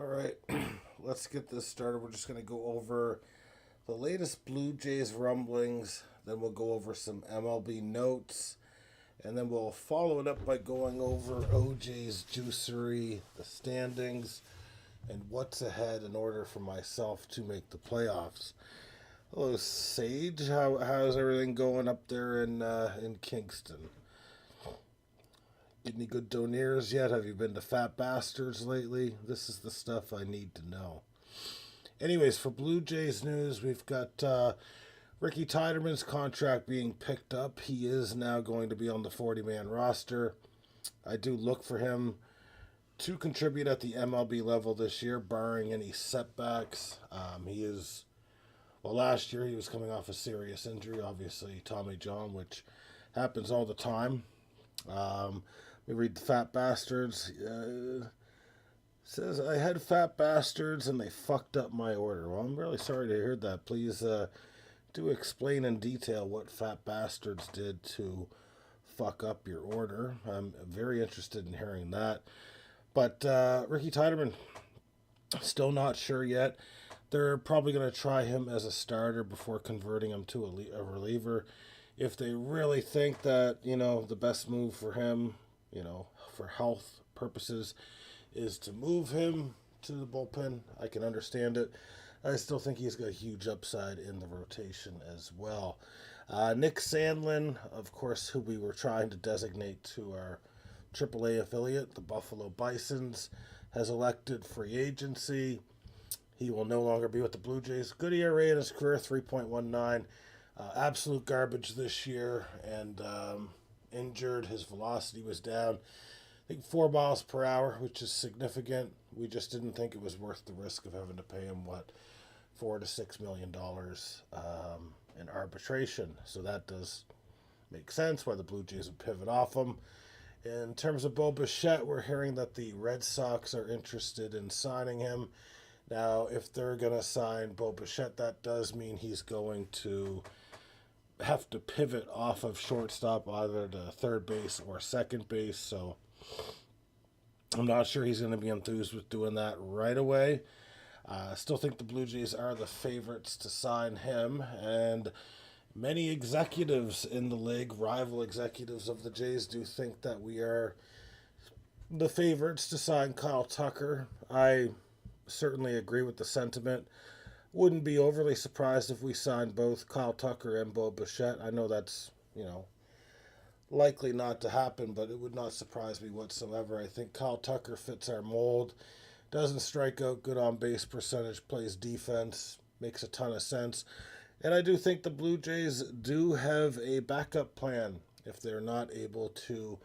All right, let's get this started. We're just going to go over the latest Blue Jays rumblings, then we'll go over some MLB notes, and then we'll follow it up by going over OJ's juicery, the standings, and what's ahead in order for myself to make the playoffs. Hello, Sage. How's everything going up there in Kingston? Get any good donaires yet? Have you been to Fat Bastards lately? This is the stuff I need to know. Anyways, for Blue Jays news, we've got Ricky Tiderman's contract being picked up. He is now going to be on the 40-man roster. I do look for him to contribute at the MLB level this year, barring any setbacks. Last year he was coming off a serious injury, obviously Tommy John, which happens all the time. We read the Fat Bastards. Says, I had Fat Bastards and they fucked up my order. Well, I'm really sorry to hear that. Please do explain in detail what Fat Bastards did to fuck up your order. I'm very interested in hearing that. But Ricky Tiderman, still not sure yet. They're probably going to try him as a starter before converting him to a reliever. If they really think that, the best move for him, for health purposes, is to move him to the bullpen, I can understand it. I still think he's got a huge upside in the rotation as well. Nick Sandlin, of course, who we were trying to designate to our AAA affiliate, the Buffalo Bisons, has elected free agency. He will no longer be with the Blue Jays. Good ERA in his career, 3.19. Absolute garbage this year, and injured. His velocity was down, I think, 4 miles per hour, which is significant. We just didn't think it was worth the risk of having to pay him, $4 to $6 million in arbitration. So that does make sense why the Blue Jays would pivot off him. In terms of Bo Bichette, we're hearing that the Red Sox are interested in signing him. Now, if they're going to sign Bo Bichette, that does mean he's going to have to pivot off of shortstop, either to third base or second base. So I'm not sure he's going to be enthused with doing that right away. I still think the Blue Jays are the favorites to sign him, and many executives in the league, rival executives of the Jays, do think that we are the favorites to sign Kyle Tucker. I certainly agree with the sentiment. Wouldn't be overly surprised if we signed both Kyle Tucker and Bo Bichette. I know that's, likely not to happen, but it would not surprise me whatsoever. I think Kyle Tucker fits our mold. Doesn't strike out, good on base percentage, plays defense, makes a ton of sense. And I do think the Blue Jays do have a backup plan if they're not able to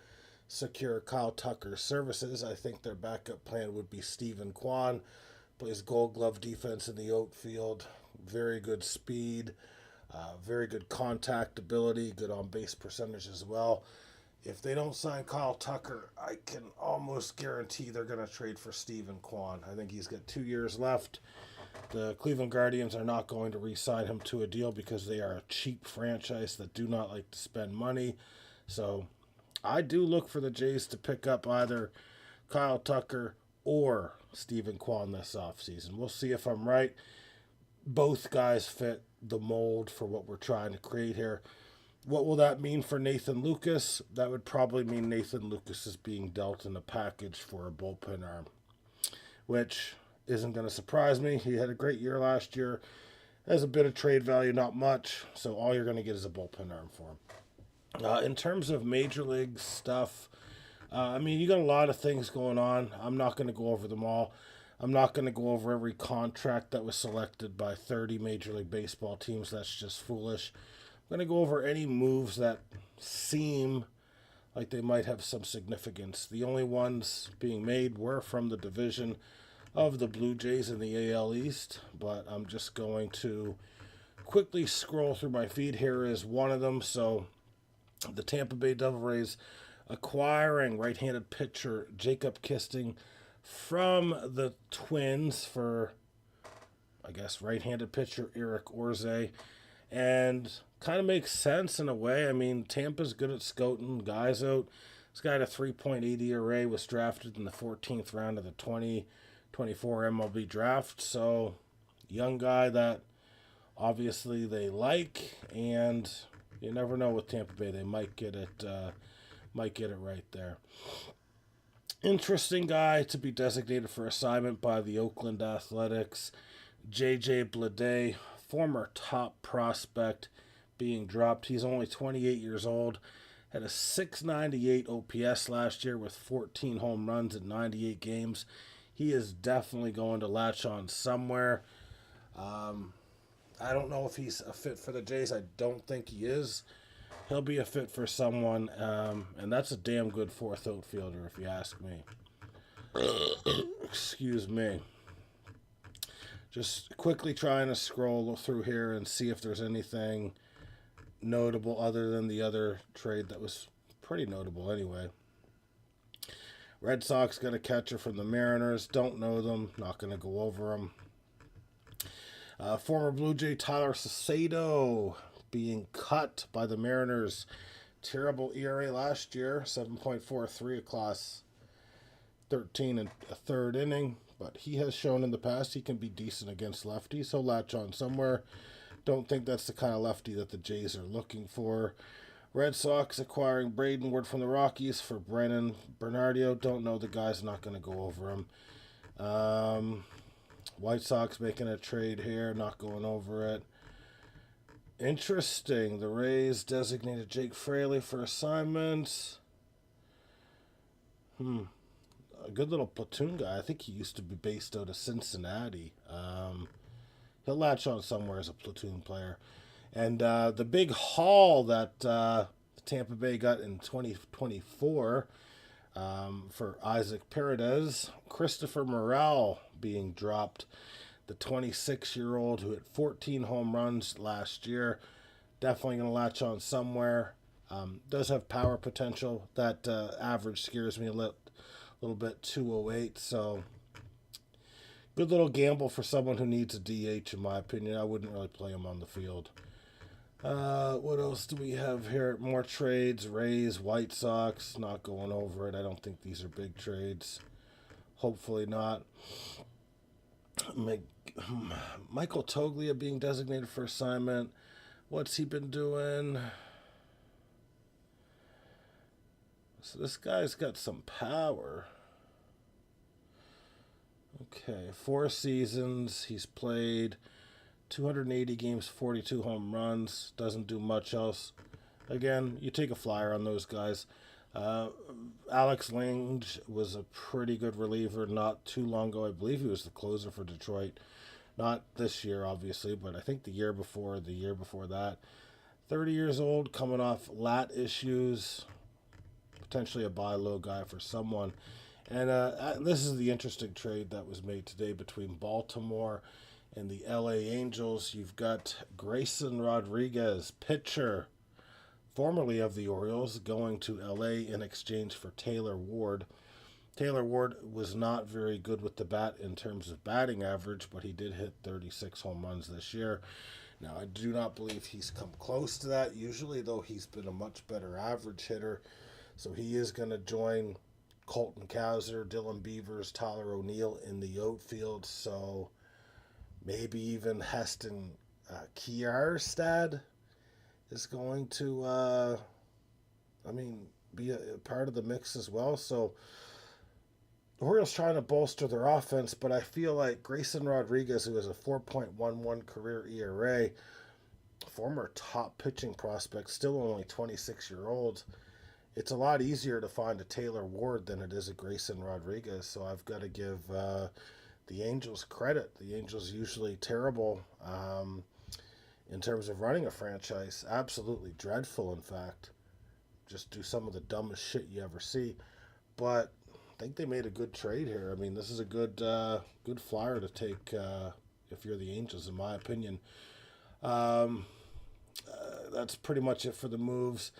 secure Kyle Tucker's services. I think their backup plan would be Stephen Kwan. Plays Gold Glove defense in the outfield. Very good speed. Very good contact ability. Good on base percentage as well. If they don't sign Kyle Tucker, I can almost guarantee they're going to trade for Stephen Kwan. I think he's got 2 years left. The Cleveland Guardians are not going to re-sign him to a deal because they are a cheap franchise that do not like to spend money. So I do look for the Jays to pick up either Kyle Tucker or Stephen Kwan this offseason. We'll see if I'm right. Both guys fit the mold for what we're trying to create here. What will that mean for Nathan Lucas? That would probably mean Nathan Lucas is being dealt in a package for a bullpen arm, which isn't going to surprise me. He had a great year last year. Has a bit of trade value, not much. So all you're going to get is a bullpen arm for him. In terms of major league stuff, you got a lot of things going on. I'm not going to go over them all. I'm not going to go over every contract that was selected by 30 Major League Baseball teams. That's just foolish. I'm going to go over any moves that seem like they might have some significance. The only ones being made were from the division of the Blue Jays in the AL East, but I'm just going to quickly scroll through my feed. Here is one of them. So the Tampa Bay Devil Rays acquiring right-handed pitcher Jacob Kisting from the Twins for, I guess, right-handed pitcher Eric Orze. And kind of makes sense in a way. Tampa's good at scouting guys out. This guy had a 3.80 ERA, was drafted in the 14th round of the 24 MLB draft. So, young guy that obviously they like, and you never know with Tampa Bay. They might get it right there. Interesting guy to be designated for assignment by the Oakland Athletics. J.J. Bleday, former top prospect, being dropped. He's only 28 years old. Had a 698 OPS last year with 14 home runs in 98 games. He is definitely going to latch on somewhere. I don't know if he's a fit for the Jays. I don't think he is. He'll be a fit for someone, and that's a damn good fourth outfielder, if you ask me. Excuse me. Just quickly trying to scroll through here and see if there's anything notable other than the other trade that was pretty notable anyway. Red Sox got a catcher from the Mariners. Don't know them. Not going to go over them. Former Blue Jay Tyler Saucedo being cut by the Mariners. Terrible ERA last year, 7.43 across 13 and a third inning. But he has shown in the past he can be decent against lefties. He'll latch on somewhere. Don't think that's the kind of lefty that the Jays are looking for. Red Sox acquiring Braden Wood from the Rockies for Brennan Bernardio. Don't know the guy's, not going to go over him. White Sox making a trade here, not going over it. Interesting. The Rays designated Jake Fraley for assignments. A good little platoon guy. I think he used to be based out of Cincinnati. He'll latch on somewhere as a platoon player. And the big haul that Tampa Bay got in 2024 for Isaac Paredes, Christopher Morel being dropped. The 26-year-old who hit 14 home runs last year. Definitely going to latch on somewhere. Does have power potential. That average scares me a little bit, 208. So, good little gamble for someone who needs a DH, in my opinion. I wouldn't really play him on the field. What else do we have here? More trades. Rays, White Sox. Not going over it. I don't think these are big trades. Hopefully not. Michael Toglia being designated for assignment. What's he been doing? So this guy's got some power. Okay, 4 seasons. He's played 280 games, 42 home runs. Doesn't do much else. Again, you take a flyer on those guys. Alex Lange was a pretty good reliever not too long ago. I believe he was the closer for Detroit. Not this year, obviously, but I think the year before that. 30 years old, coming off lat issues. Potentially a buy low guy for someone. And this is the interesting trade that was made today between Baltimore and the LA Angels. You've got Grayson Rodriguez, pitcher, formerly of the Orioles, going to LA in exchange for Taylor Ward. Taylor Ward was not very good with the bat in terms of batting average, but he did hit 36 home runs this year. Now, I do not believe he's come close to that. Usually, though, he's been a much better average hitter. So he is going to join Colton Cowser, Dylan Beavers, Tyler O'Neill in the outfield. So maybe even Heston Kierstad is going to, be a part of the mix as well. So the Orioles trying to bolster their offense, but I feel like Grayson Rodriguez, who has a 4.11 career ERA, former top pitching prospect, still only 26-year-old, it's a lot easier to find a Taylor Ward than it is a Grayson Rodriguez. So I've got to give the Angels credit. The Angels usually terrible in terms of running a franchise. Absolutely dreadful, in fact. Just do some of the dumbest shit you ever see. But I think they made a good trade here. I mean, this is a good flyer to take if you're the Angels, in my opinion. That's pretty much it for the moves.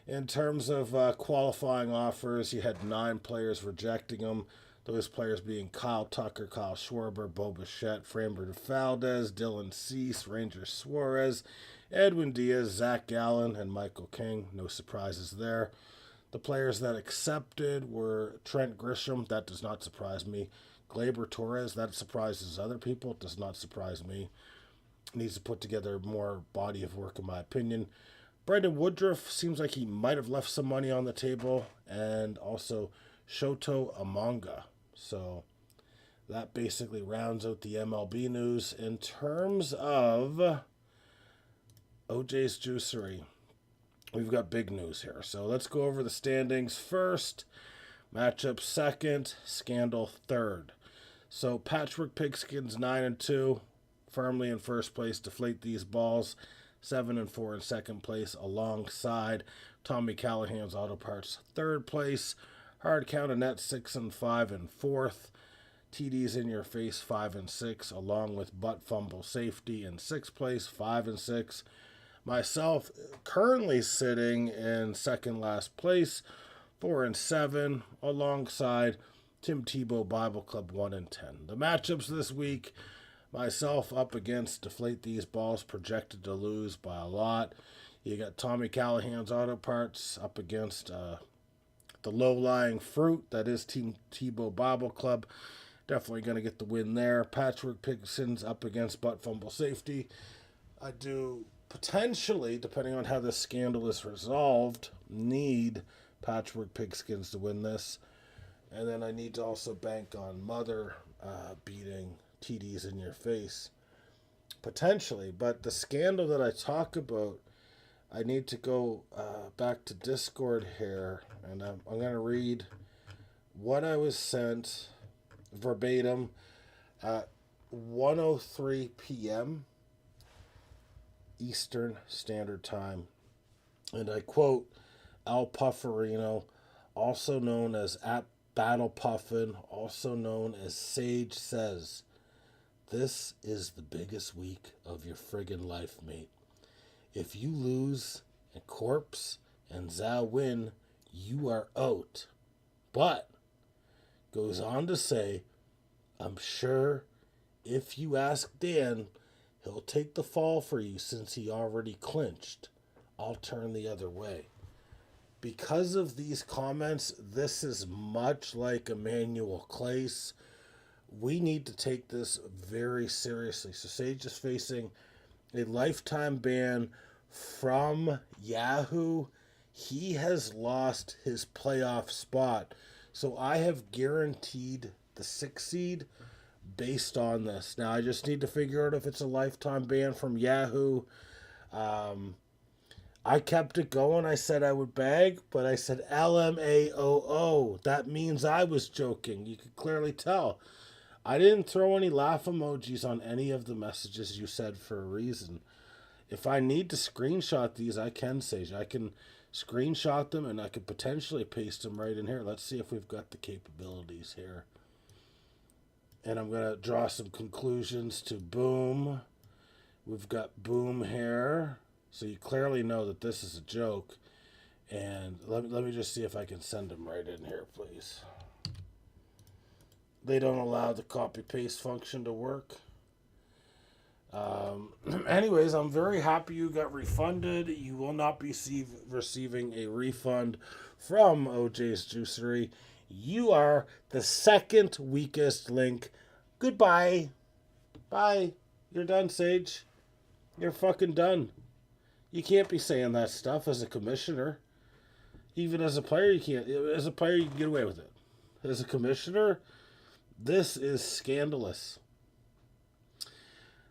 In terms of qualifying offers, you had 9 players rejecting them. Those players being Kyle Tucker, Kyle Schwarber, Bo Bichette, Framber Valdez, Dylan Cease, Ranger Suarez, Edwin Diaz, Zach Gallen, and Michael King. No surprises there. The players that accepted were Trent Grisham. That does not surprise me. Glaber Torres, that surprises other people. It does not surprise me. Needs to put together more body of work, in my opinion. Brendan Woodruff seems like he might have left some money on the table. And also Shoto Amanga. So that basically rounds out the MLB news. In terms of OJ's Juicery, we've got big news here. So let's go over the standings first. Matchup second, Scandal third. So Patchwork Pigskins 9-2, firmly in first place. Deflate These Balls 7-4 in second place, alongside Tommy Callahan's Auto Parts third place. Hard Count Net 6-5 in fourth. TD's In Your Face 5-6, along with Butt Fumble Safety in sixth place, 5-6. Myself currently sitting in second last place, 4-7, alongside Tim Tebow Bible Club 1-10. The matchups this week: myself up against Deflate These Balls, projected to lose by a lot. You got Tommy Callahan's Auto Parts up against the low-lying fruit that is Team Tebow Bible Club. Definitely going to get the win there. Patchwork Pigskins up against Butt Fumble Safety. I do potentially, depending on how this scandal is resolved, need Patchwork Pigskins to win this. And then I need to also bank on Mother beating TD's In Your Face. Potentially. But the scandal that I talk about, I need to go back to Discord here. And I'm going to read what I was sent verbatim at 1:03 p.m. Eastern Standard Time. And I quote Al Pufferino, also known as at Battle Puffin, also known as Sage, says, "This is the biggest week of your friggin' life, mate. If you lose and Corpse and Zao win, you are out." But goes on to say, "I'm sure if you ask Dan, he'll take the fall for you since he already clinched. I'll turn the other way." Because of these comments, this is much like Emmanuel Clace. We need to take this very seriously. So Sage is facing a lifetime ban from Yahoo. He has lost his playoff spot. So I have guaranteed the 6th seed based on this. Now I just need to figure out if it's a lifetime ban from Yahoo. I kept it going. I said I would bag, but I said LMAOO. That means I was joking. You could clearly tell. I didn't throw any laugh emojis on any of the messages you said for a reason. If I need to screenshot these, I can, Sage. I can screenshot them and I could potentially paste them right in here. Let's see if we've got the capabilities here. And I'm going to draw some conclusions to Boom. We've got Boom here. So you clearly know that this is a joke. And let me just see if I can send them right in here, please. They don't allow the copy-paste function to work. Anyways, I'm very happy you got refunded. You will not be receiving a refund from OJ's Juicery. You are the second weakest link. Goodbye. Bye. You're done, Sage. You're fucking done. You can't be saying that stuff as a commissioner. Even as a player, you can't. As a player, you can get away with it. As a commissioner, this is scandalous.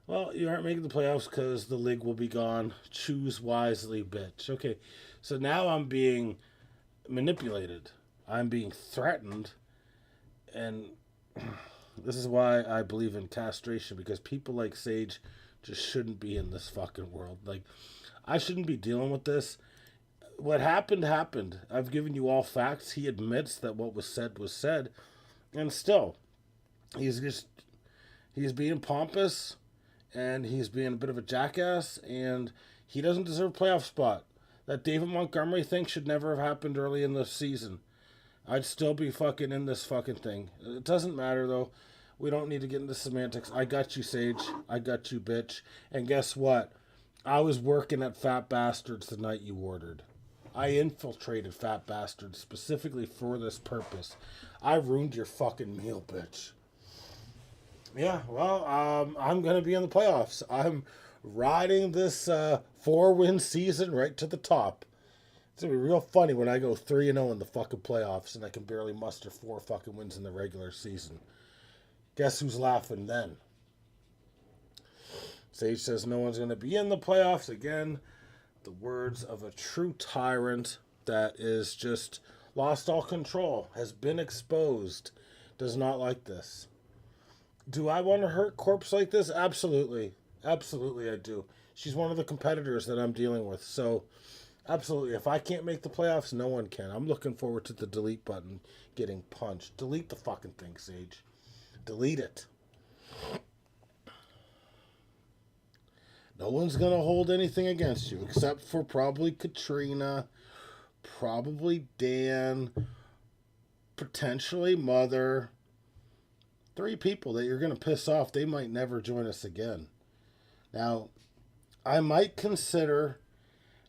Well, you aren't making the playoffs because the league will be gone. Choose wisely, bitch. Okay, so now I'm being manipulated. I'm being threatened. And this is why I believe in castration, because people like Sage just shouldn't be in this fucking world. Like, I shouldn't be dealing with this. What happened, happened. I've given you all facts. He admits that what was said. And still, he's being pompous, and he's being a bit of a jackass, and he doesn't deserve a playoff spot. That David Montgomery thing should never have happened early in the season. I'd still be fucking in this fucking thing. It doesn't matter, though. We don't need to get into semantics. I got you, Sage. I got you, bitch. And guess what? I was working at Fat Bastards the night you ordered. I infiltrated Fat Bastards specifically for this purpose. I ruined your fucking meal, bitch. Yeah, well, I'm going to be in the playoffs. I'm riding this 4-win season right to the top. It's going to be real funny when I go 3-0 in the fucking playoffs and I can barely muster 4 fucking wins in the regular season. Guess who's laughing then? Sage says no one's going to be in the playoffs again. The words of a true tyrant that is just lost all control, has been exposed, does not like this. Do I want to hurt Corpse like this? Absolutely. Absolutely, I do. She's one of the competitors that I'm dealing with. So, absolutely. If I can't make the playoffs, no one can. I'm looking forward to the delete button getting punched. Delete the fucking thing, Sage. Delete it. No one's going to hold anything against you except for probably Katrina, probably Dan, potentially Mother. 3 people that you're going to piss off. They might never join us again. Now, I might consider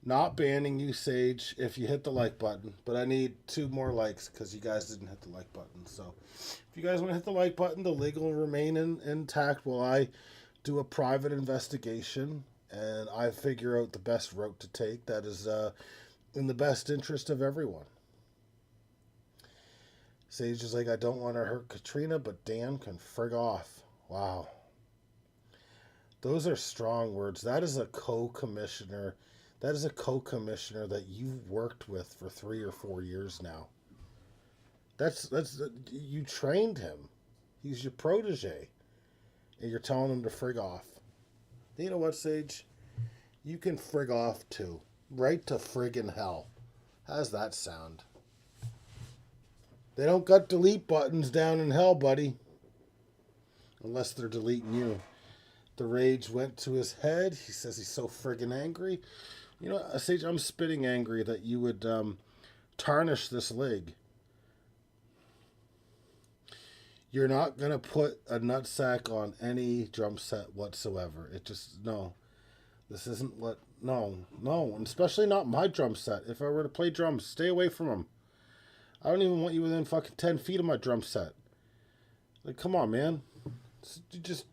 not banning you, Sage, if you hit the like button, but I need 2 more likes because you guys didn't hit the like button. So, if you guys want to hit the like button, the link will remain intact while I do a private investigation and I figure out the best route to take that is in the best interest of everyone. Sage is like, I don't want to hurt Katrina, but Dan can frig off. Wow. Those are strong words. That is a co-commissioner. That is a co-commissioner that you've worked with for 3 or 4 years now. That's you trained him. He's your protege. And you're telling him to frig off. You know what, Sage? You can frig off too. Right to friggin' hell. How's that sound? They don't got delete buttons down in hell, buddy. Unless they're deleting you. The rage went to his head. He says he's so friggin' angry. You know, Sage, I'm spitting angry that you would tarnish this league. You're not going to put a nutsack on any drum set whatsoever. It just, no. This isn't what, no. And especially not my drum set. If I were to play drums, stay away from them. I don't even want you within fucking 10 feet of my drum set. Like, come on, man. You just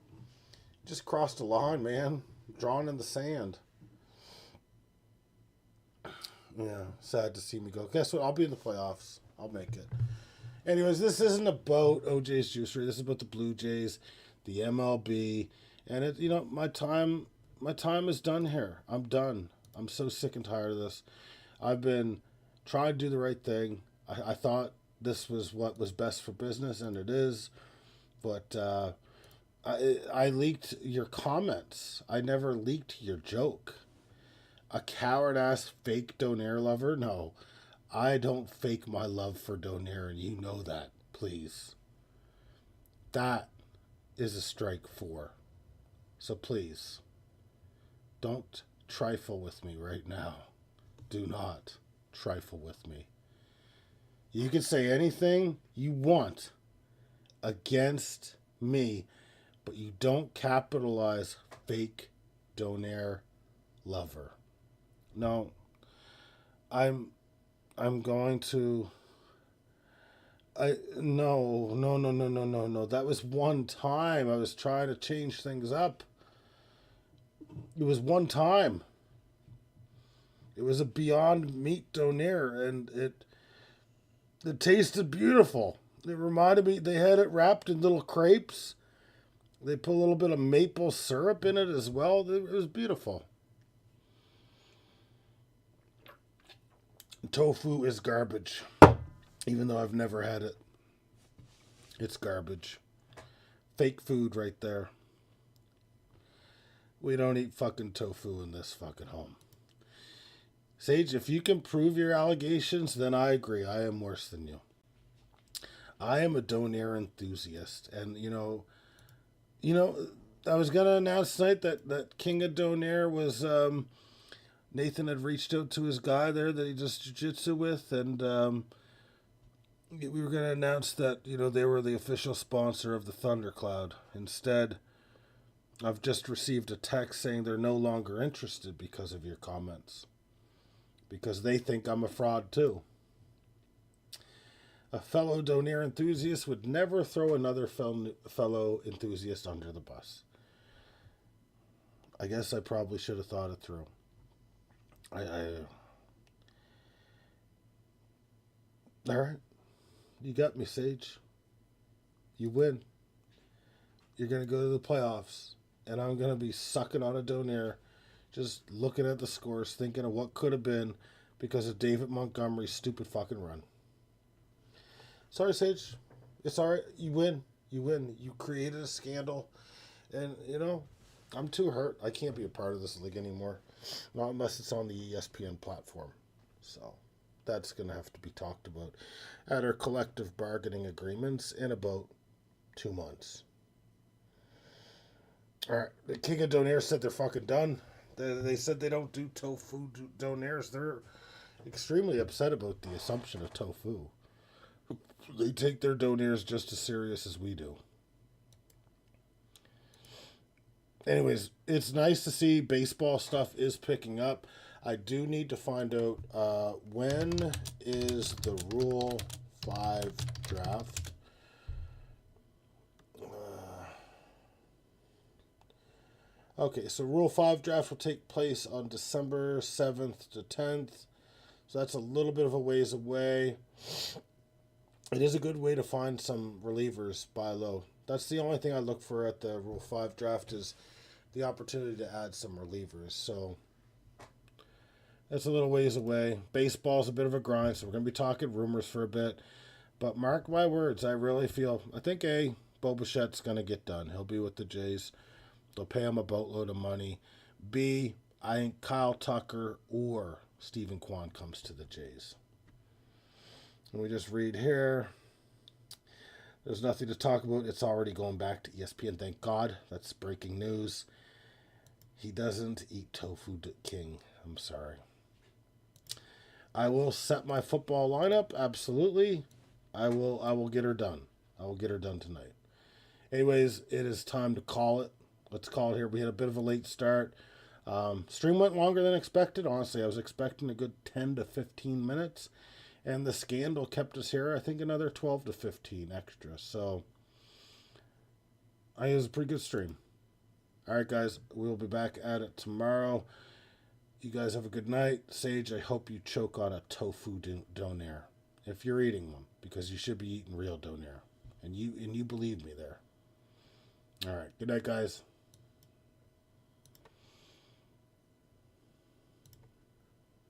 crossed a line, man. Drawn in the sand. Yeah, sad to see me go. Guess what? I'll be in the playoffs. I'll make it. Anyways, this isn't about OJ's Juicery. This is about the Blue Jays, the MLB, and it. You know, my time is done here. I'm done. I'm so sick and tired of this. I've been trying to do the right thing. I thought this was what was best for business, and it is. But I leaked your comments. I never leaked your joke. A coward-ass fake Donaire lover? No. I don't fake my love for Donaire, and you know that, please. That is a strike 4. So please, don't trifle with me right now. Do not trifle with me. You can say anything you want against me, but you don't capitalize fake Donaire lover. No, I'm going to. No. That was one time. I was trying to change things up. It was one time. It was a Beyond Meat Donaire, and it tasted beautiful. It reminded me, they had it wrapped in little crepes. They put a little bit of maple syrup in it as well. It was beautiful. Tofu is garbage. Even though I've never had it. It's garbage. Fake food right there. We don't eat fucking tofu in this fucking home. Sage, if you can prove your allegations, then I agree. I am worse than you. I am a Donaire enthusiast. And, you know, I was going to announce tonight that King of Donaire was, Nathan had reached out to his guy there that he does jiu-jitsu with, and we were going to announce that, you know, they were the official sponsor of the Thundercloud. Instead, I've just received a text saying they're no longer interested because of your comments. Because they think I'm a fraud too. A fellow donaire enthusiast would never throw another fellow enthusiast under the bus. I guess I probably should have thought it through. All right. You got me, Sage. You win. You're going to go to the playoffs. And I'm going to be sucking on a donaire, just looking at the scores, thinking of what could have been because of David Montgomery's stupid fucking run. Sorry, Sage. It's all right. You win. You win. You created a scandal. And, you know, I'm too hurt. I can't be a part of this league anymore. Not unless it's on the ESPN platform. So that's going to have to be talked about at our collective bargaining agreements in about 2 months. All right. The King of Donaires said they're fucking done. They said they don't do tofu donaires. They're extremely upset about the assumption of tofu. They take their donaires just as serious as we do. Anyways, it's nice to see baseball stuff is picking up. I do need to find out when is the Rule 5 draft. Okay, so Rule 5 draft will take place on December 7th to 10th. So that's a little bit of a ways away. It is a good way to find some relievers buy low. That's the only thing I look for at the Rule 5 draft is the opportunity to add some relievers. So that's a little ways away. Baseball's a bit of a grind, so we're going to be talking rumors for a bit. But mark my words, I think Bo Bichette's going to get done. He'll be with the Jays. They'll pay him a boatload of money. B, I think Kyle Tucker or Stephen Kwan comes to the Jays. And we just read here. There's nothing to talk about. It's already going back to ESPN. Thank God. That's breaking news. He doesn't eat tofu, King. I'm sorry. I will set my football lineup. Absolutely. I will get her done. I will get her done tonight. Anyways, it is time to call it. Let's call it here. We had a bit of a late start. Stream went longer than expected. Honestly, I was expecting a good 10 to 15 minutes. And the scandal kept us here, I think, another 12 to 15 extra. So, I think it was a pretty good stream. All right, guys. We'll be back at it tomorrow. You guys have a good night. Sage, I hope you choke on a tofu donaire. If you're eating them. Because you should be eating real donaire. And you believe me there. All right. Good night, guys.